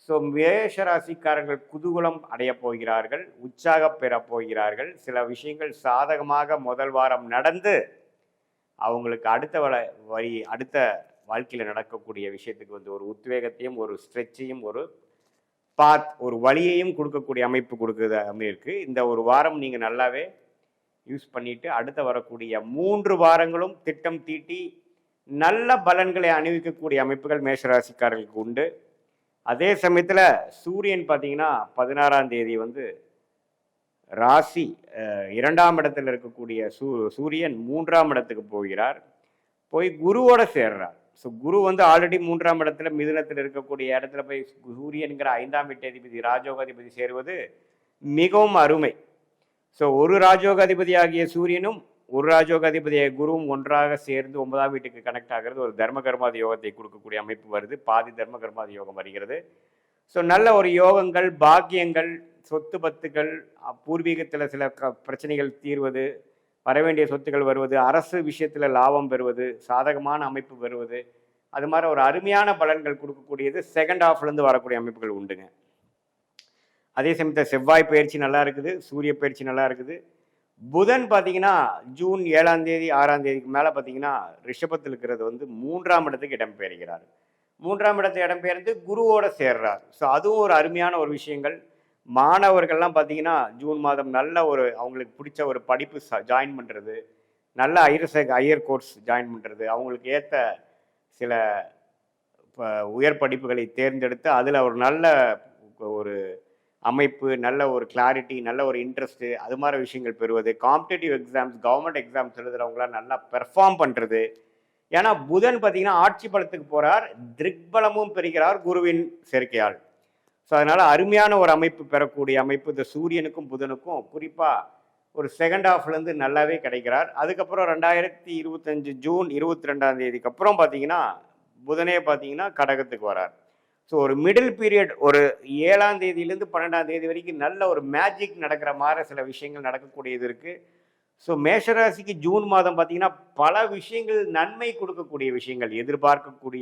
So மேஷ ராசிக்காரர்கள் குதூகலம் அடையப் போகிறார்கள், உற்சாகம் பெறப் போகிறார்கள். சில விஷயங்கள் சாதகமாக முதல் வாரம் நடந்து அவங்களுக்கு அடுத்த வாழ்க்கையில் நடக்கக்கூடிய விஷயத்துக்கு வந்து ஒரு உத்வேகத்தையும் ஒரு ஸ்ட்ரெச்சையும் ஒரு வழியையும் கொடுக்கக்கூடிய அமைப்பு கொடுக்குது இருக்கு. இந்த ஒரு வாரம் நீங்கள் நல்லாவே யூஸ் பண்ணிட்டு அடுத்த வரக்கூடிய 3 வாரங்களும் திட்டம் தீட்டி நல்ல பலன்களை அணிவிக்கக்கூடிய அமைப்புகள் மேஷராசிக்காரர்களுக்கு உண்டு. அதே சமயத்தில் சூரியன் பார்த்தீங்கன்னா 16ஆம் தேதி வந்து ராசி 2ஆம் இடத்துல இருக்கக்கூடிய சூரியன் 3ஆம் இடத்துக்கு போகிறார், போய் குருவோட சேர்றார். ஸோ குரு வந்து ஆல்ரெடி 3ஆம் இடத்துல மிதுனத்தில் இருக்கக்கூடிய இடத்துல போய் சூரியன்கிற 5ஆம் வீட்டதிபதி ராஜோகாதிபதி சேருவது மிகவும் அருமை. ஸோ ஒரு ராஜோகாதிபதி ஆகிய சூரியனும் ஒரு ராஜோகாதிபதியாகிய குருவும் ஒன்றாக சேர்ந்து 9ஆம் வீட்டுக்கு கனெக்ட் ஆகிறது ஒரு தர்ம கர்மாதி யோகத்தை கொடுக்கக்கூடிய அமைப்பு வருது. பாதி தர்ம கர்மாதி யோகம் வருகிறது. ஸோ நல்ல ஒரு யோகங்கள், பாக்கியங்கள், சொத்து பத்துக்கள், பூர்வீகத்தில் சில பிரச்சனைகள் தீர்வது, வரவேண்டிய சொத்துக்கள் வருவது, அரசு விஷயத்தில் லாபம் பெறுவது, சாதகமான அமைப்பு பெறுவது, அது மாதிரி ஒரு அருமையான பலன்கள் கொடுக்கக்கூடியது செகண்ட் ஹாஃப்லேருந்து வரக்கூடிய அமைப்புகள் உண்டுங்க. அதே சமயத்தில் செவ்வாய் பயிற்சி நல்லா இருக்குது, சூரிய பயிற்சி நல்லா இருக்குது. புதன் பார்த்தீங்கன்னா ஜூன் 7ஆம் தேதி 6ஆம் தேதிக்கு மேலே பார்த்தீங்கன்னா ரிஷபத்தில் இருக்கிறது வந்து 3ஆம் இடத்துக்கு இடம்பெயர்கிறார். 3ஆம் இடத்துக்கு இடம்பெயர்ந்து குருவோட சேர்றார். ஸோ அதுவும் ஒரு அருமையான ஒரு விஷயங்கள். மாணவர்கள்லாம் பார்த்தீங்கன்னா ஜூன் மாதம் நல்ல ஒரு அவங்களுக்கு பிடிச்ச ஒரு படிப்பு ஜாயின் பண்ணுறது, நல்ல ஹையர் கோர்ஸ் ஜாயின் பண்ணுறது, அவங்களுக்கு ஏற்ற சில உயர் படிப்புகளை தேர்ந்தெடுத்து அதில் ஒரு நல்ல ஒரு அமைப்பு, நல்ல ஒரு கிளாரிட்டி, நல்ல ஒரு இன்ட்ரெஸ்ட்டு, அது மாதிரி விஷயங்கள் பெறுவது, காம்படேட்டிவ் எக்ஸாம்ஸ், கவர்மெண்ட் எக்ஸாம்ஸ் எழுதுகிறவங்களாம் நல்லா பெர்ஃபார்ம் பண்ணுறது. ஏன்னா புதன் பார்த்தீங்கன்னா ஆட்சி பலத்துக்கு போகிறார், திக்பலமும் பெறுகிறார் குருவின் சேர்க்கையால். ஸோ அதனால் அருமையான ஒரு அமைப்பு பெறக்கூடிய அமைப்பு இந்த சூரியனுக்கும் புதனுக்கும் குறிப்பாக ஒரு செகண்ட் ஹாஃப்லேருந்து நல்லாவே கிடைக்கிறார். அதுக்கப்புறம் 2025 ஜூன் 22ஆம் தேதிக்கு அப்புறம் பார்த்தீங்கன்னா புதனே பார்த்தீங்கன்னா கடகத்துக்கு வரார். ஸோ ஒரு மிடில் பீரியட் ஒரு 7ஆம் தேதியிலேருந்து 12ஆம் தேதி வரைக்கும் நல்ல ஒரு மேஜிக் நடக்கிற மாதிரி சில விஷயங்கள் நடக்கக்கூடியது இருக்குது. ஸோ மேஷராசிக்கு ஜூன் மாதம் பார்த்தீங்கன்னா பல விஷயங்கள் நன்மை கொடுக்கக்கூடிய விஷயங்கள், எதிர்பார்க்கக்கூடிய